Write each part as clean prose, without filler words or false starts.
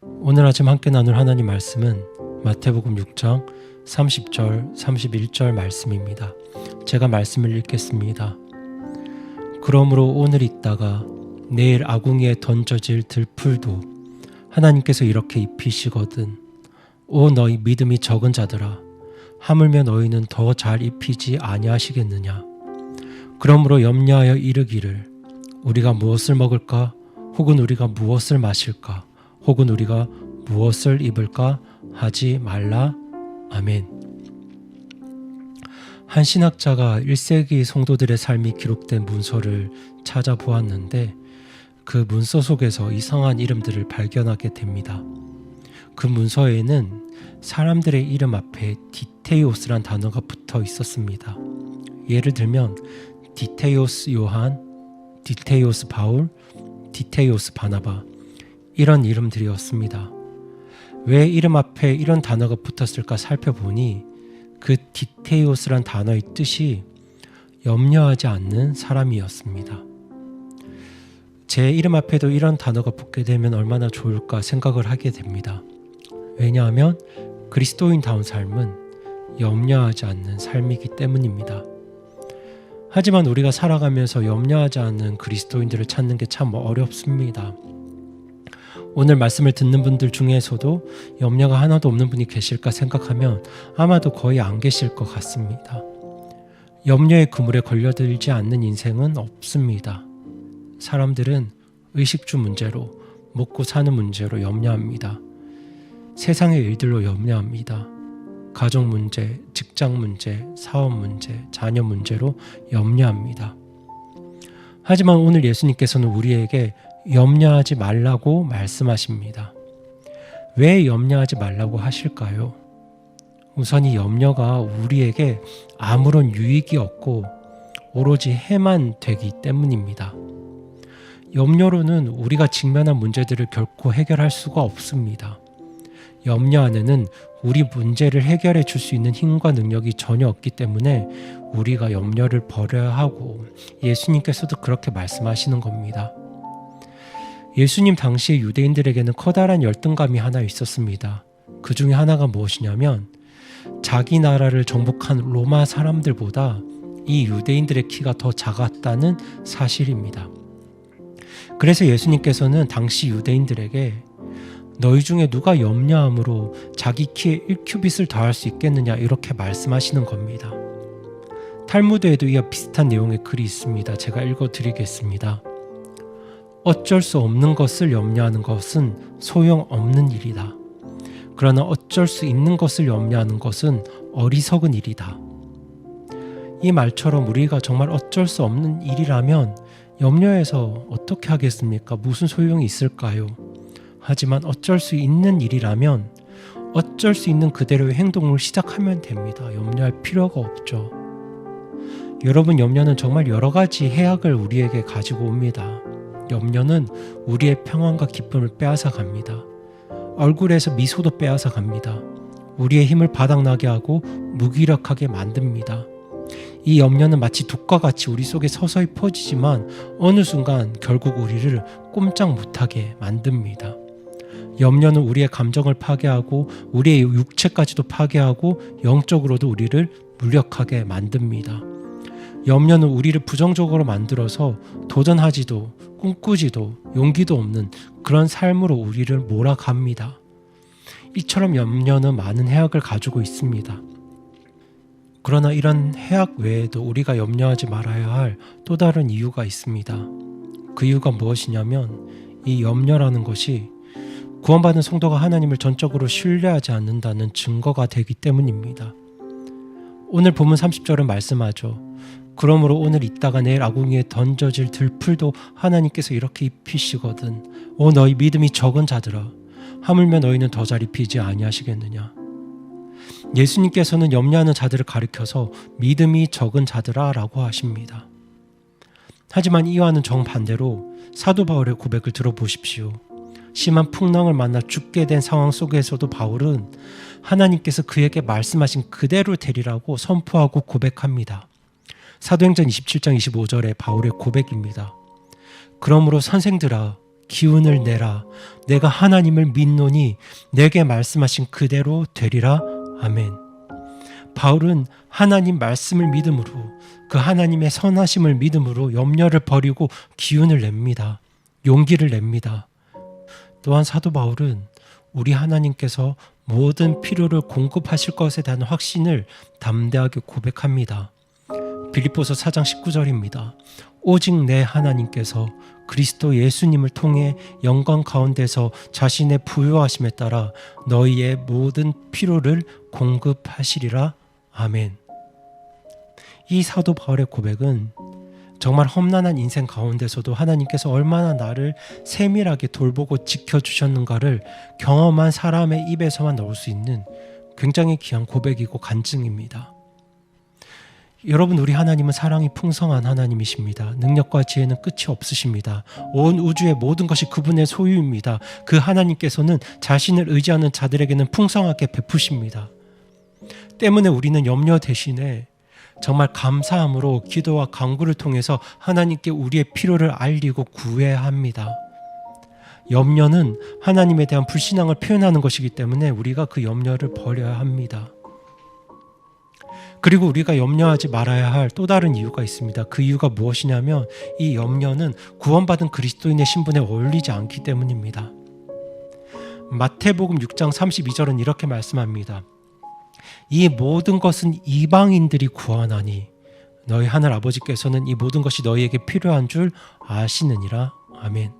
오늘 아침 함께 나눌 하나님 말씀은 마태복음 6장 30절, 31절 말씀입니다. 제가 말씀을 읽겠습니다. 그러므로 오늘 있다가 내일 아궁이에 던져질 들풀도 하나님께서 이렇게 입히시거든. 오 너희 믿음이 적은 자들아, 하물며 너희는 더 잘 입히지 아니하시겠느냐. 그러므로 염려하여 이르기를 우리가 무엇을 먹을까? 혹은 우리가 무엇을 마실까? 혹은 우리가 무엇을 입을까? 하지 말라. 아멘. 한 신학자가 1세기 성도들의 삶이 기록된 문서를 찾아보았는데 그 문서 속에서 이상한 이름들을 발견하게 됩니다. 그 문서에는 사람들의 이름 앞에 디테이오스란 단어가 붙어 있었습니다. 예를 들면 디테이오스 요한, 디테이오스 바울, 디테이오스 바나바 이런 이름들이었습니다. 왜 이름 앞에 이런 단어가 붙었을까 살펴보니 그 디테이오스란 단어의 뜻이 염려하지 않는 사람이었습니다. 제 이름 앞에도 이런 단어가 붙게 되면 얼마나 좋을까 생각을 하게 됩니다. 왜냐하면 그리스도인다운 삶은 염려하지 않는 삶이기 때문입니다. 하지만 우리가 살아가면서 염려하지 않는 그리스도인들을 찾는 게 참 어렵습니다. 오늘 말씀을 듣는 분들 중에서도 염려가 하나도 없는 분이 계실까 생각하면 아마도 거의 안 계실 것 같습니다. 염려의 그물에 걸려들지 않는 인생은 없습니다. 사람들은 의식주 문제로, 먹고 사는 문제로 염려합니다. 세상의 일들로 염려합니다. 가족 문제, 직장 문제, 사업 문제, 자녀 문제로 염려합니다. 하지만 오늘 예수님께서는 우리에게 염려하지 말라고 말씀하십니다. 왜 염려하지 말라고 하실까요? 우선 이 염려가 우리에게 아무런 유익이 없고 오로지 해만 되기 때문입니다. 염려로는 우리가 직면한 문제들을 결코 해결할 수가 없습니다. 염려 안에는 우리 문제를 해결해 줄 수 있는 힘과 능력이 전혀 없기 때문에 우리가 염려를 버려야 하고 예수님께서도 그렇게 말씀하시는 겁니다. 예수님 당시의 유대인들에게는 커다란 열등감이 하나 있었습니다. 그 중에 하나가 무엇이냐면 자기 나라를 정복한 로마 사람들보다 이 유대인들의 키가 더 작았다는 사실입니다. 그래서 예수님께서는 당시 유대인들에게 너희 중에 누가 염려함으로 자기 키에 1큐빗을 더할 수 있겠느냐 이렇게 말씀하시는 겁니다. 탈무드에도 이와 비슷한 내용의 글이 있습니다. 제가 읽어드리겠습니다. 어쩔 수 없는 것을 염려하는 것은 소용없는 일이다. 그러나 어쩔 수 있는 것을 염려하는 것은 어리석은 일이다. 이 말처럼 우리가 정말 어쩔 수 없는 일이라면 염려해서 어떻게 하겠습니까? 무슨 소용이 있을까요? 하지만 어쩔 수 있는 일이라면 어쩔 수 있는 그대로의 행동을 시작하면 됩니다. 염려할 필요가 없죠. 여러분, 염려는 정말 여러 가지 해악을 우리에게 가지고 옵니다. 염려는 우리의 평안과 기쁨을 빼앗아 갑니다. 얼굴에서 미소도 빼앗아 갑니다. 우리의 힘을 바닥나게 하고 무기력하게 만듭니다. 이 염려는 마치 독과 같이 우리 속에 서서히 퍼지지만 어느 순간 결국 우리를 꼼짝 못하게 만듭니다. 염려는 우리의 감정을 파괴하고 우리의 육체까지도 파괴하고 영적으로도 우리를 무력하게 만듭니다. 염려는 우리를 부정적으로 만들어서 도전하지도 꿈꾸지도 용기도 없는 그런 삶으로 우리를 몰아갑니다. 이처럼 염려는 많은 해악을 가지고 있습니다. 그러나 이런 해악 외에도 우리가 염려하지 말아야 할 또 다른 이유가 있습니다. 그 이유가 무엇이냐면 이 염려라는 것이 구원받은 성도가 하나님을 전적으로 신뢰하지 않는다는 증거가 되기 때문입니다. 오늘 본문 30절은 말씀하죠. 그러므로 오늘 있다가 내일 아궁이에 던져질 들풀도 하나님께서 이렇게 입히시거든. 오 너희 믿음이 적은 자들아, 하물며 너희는 더 잘 입히지 아니하시겠느냐. 예수님께서는 염려하는 자들을 가리켜서 믿음이 적은 자들아 라고 하십니다. 하지만 이와는 정반대로 사도 바울의 고백을 들어보십시오. 심한 풍랑을 만나 죽게 된 상황 속에서도 바울은 하나님께서 그에게 말씀하신 그대로 되리라고 선포하고 고백합니다. 사도행전 27장 25절에 바울의 고백입니다. 그러므로 선생들아 기운을 내라. 내가 하나님을 믿노니 내게 말씀하신 그대로 되리라. 아멘. 바울은 하나님 말씀을 믿음으로, 그 하나님의 선하심을 믿음으로 염려를 버리고 기운을 냅니다. 용기를 냅니다. 또한 사도 바울은 우리 하나님께서 모든 필요를 공급하실 것에 대한 확신을 담대하게 고백합니다. 빌립보서 4장 19절입니다. 오직 내 하나님께서 그리스도 예수님을 통해 영광 가운데서 자신의 부요하심에 따라 너희의 모든 필요를 공급하시리라. 아멘. 이 사도 바울의 고백은 정말 험난한 인생 가운데서도 하나님께서 얼마나 나를 세밀하게 돌보고 지켜주셨는가를 경험한 사람의 입에서만 나올 수 있는 굉장히 귀한 고백이고 간증입니다. 여러분, 우리 하나님은 사랑이 풍성한 하나님이십니다. 능력과 지혜는 끝이 없으십니다. 온 우주의 모든 것이 그분의 소유입니다. 그 하나님께서는 자신을 의지하는 자들에게는 풍성하게 베푸십니다. 때문에 우리는 염려 대신에 정말 감사함으로 기도와 간구를 통해서 하나님께 우리의 필요를 알리고 구해야 합니다. 염려는 하나님에 대한 불신앙을 표현하는 것이기 때문에 우리가 그 염려를 버려야 합니다. 그리고 우리가 염려하지 말아야 할 또 다른 이유가 있습니다. 그 이유가 무엇이냐면 이 염려는 구원받은 그리스도인의 신분에 어울리지 않기 때문입니다. 마태복음 6장 32절은 이렇게 말씀합니다. 이 모든 것은 이방인들이 구하나니 너희 하늘 아버지께서는 이 모든 것이 너희에게 필요한 줄 아시느니라. 아멘.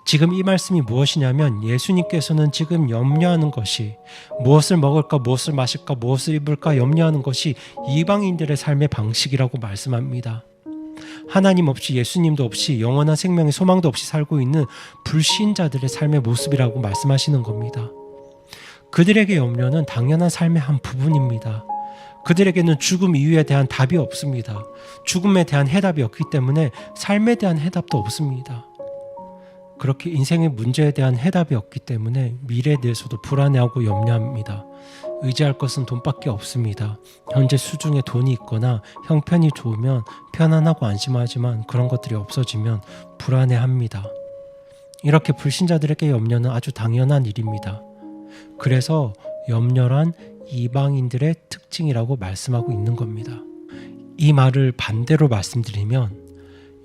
지금 이 말씀이 무엇이냐면 예수님께서는 지금 염려하는 것이 무엇을 먹을까, 무엇을 마실까, 무엇을 입을까 염려하는 것이 이방인들의 삶의 방식이라고 말씀합니다. 하나님 없이, 예수님도 없이, 영원한 생명의 소망도 없이 살고 있는 불신자들의 삶의 모습이라고 말씀하시는 겁니다. 그들에게 염려는 당연한 삶의 한 부분입니다. 그들에게는 죽음 이후에 대한 답이 없습니다. 죽음에 대한 해답이 없기 때문에 삶에 대한 해답도 없습니다. 그렇게 인생의 문제에 대한 해답이 없기 때문에 미래에 대해서도 불안해하고 염려합니다. 의지할 것은 돈밖에 없습니다. 현재 수중에 돈이 있거나 형편이 좋으면 편안하고 안심하지만 그런 것들이 없어지면 불안해합니다. 이렇게 불신자들에게 염려는 아주 당연한 일입니다. 그래서 염려란 이방인들의 특징이라고 말씀하고 있는 겁니다. 이 말을 반대로 말씀드리면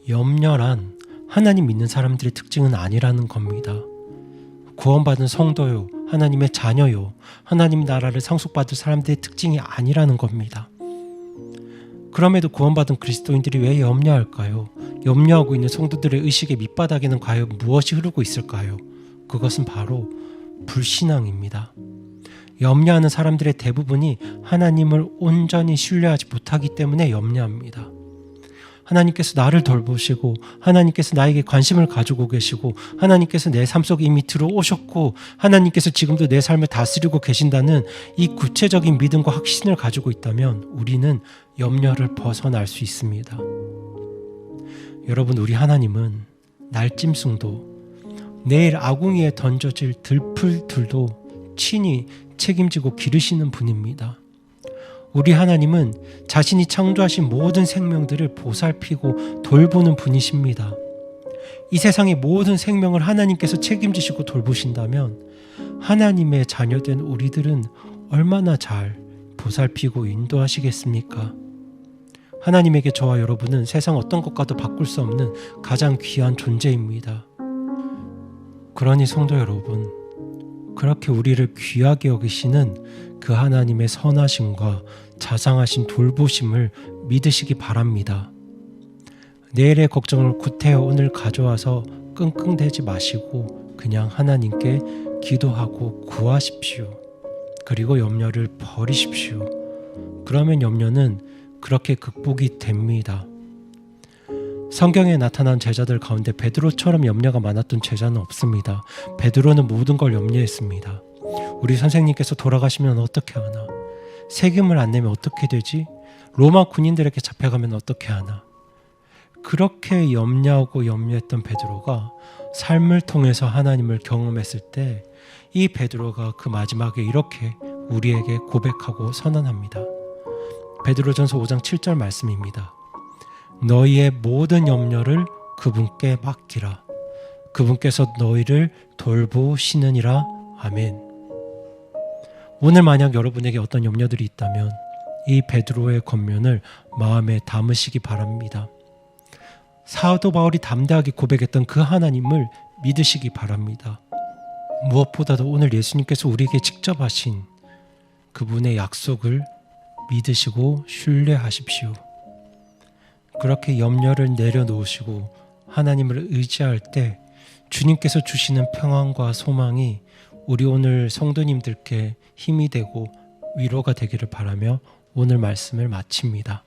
염려란 하나님 믿는 사람들의 특징은 아니라는 겁니다. 구원받은 성도요, 하나님의 자녀요, 하나님 나라를 상속받을 사람들의 특징이 아니라는 겁니다. 그럼에도 구원받은 그리스도인들이 왜 염려할까요? 염려하고 있는 성도들의 의식의 밑바닥에는 과연 무엇이 흐르고 있을까요? 그것은 바로 불신앙입니다. 염려하는 사람들의 대부분이 하나님을 온전히 신뢰하지 못하기 때문에 염려합니다. 하나님께서 나를 돌보시고 하나님께서 나에게 관심을 가지고 계시고 하나님께서 내 삶 속에 이미 들어오셨고 하나님께서 지금도 내 삶을 다스리고 계신다는 이 구체적인 믿음과 확신을 가지고 있다면 우리는 염려를 벗어날 수 있습니다. 여러분, 우리 하나님은 날짐승도 내일 아궁이에 던져질 들풀들도 친히 책임지고 기르시는 분입니다. 우리 하나님은 자신이 창조하신 모든 생명들을 보살피고 돌보는 분이십니다. 이 세상의 모든 생명을 하나님께서 책임지시고 돌보신다면 하나님의 자녀된 우리들은 얼마나 잘 보살피고 인도하시겠습니까? 하나님에게 저와 여러분은 세상 어떤 것과도 바꿀 수 없는 가장 귀한 존재입니다. 그러니 성도 여러분, 그렇게 우리를 귀하게 여기시는 그 하나님의 선하심과 자상하신 돌보심을 믿으시기 바랍니다. 내일의 걱정을 구태여 오늘 가져와서 끙끙대지 마시고 그냥 하나님께 기도하고 구하십시오. 그리고 염려를 버리십시오. 그러면 염려는 그렇게 극복이 됩니다. 성경에 나타난 제자들 가운데 베드로처럼 염려가 많았던 제자는 없습니다. 베드로는 모든 걸 염려했습니다. 우리 선생님께서 돌아가시면 어떻게 하나? 세금을 안 내면 어떻게 되지? 로마 군인들에게 잡혀가면 어떻게 하나? 그렇게 염려하고 염려했던 베드로가 삶을 통해서 하나님을 경험했을 때 이 베드로가 그 마지막에 이렇게 우리에게 고백하고 선언합니다. 베드로전서 5장 7절 말씀입니다. 너희의 모든 염려를 그분께 맡기라. 그분께서 너희를 돌보시느니라. 아멘. 오늘 만약 여러분에게 어떤 염려들이 있다면 이 베드로의 권면을 마음에 담으시기 바랍니다. 사도 바울이 담대하게 고백했던 그 하나님을 믿으시기 바랍니다. 무엇보다도 오늘 예수님께서 우리에게 직접 하신 그분의 약속을 믿으시고 신뢰하십시오. 그렇게 염려를 내려놓으시고 하나님을 의지할 때 주님께서 주시는 평안과 소망이 우리 오늘 성도님들께 힘이 되고 위로가 되기를 바라며 오늘 말씀을 마칩니다.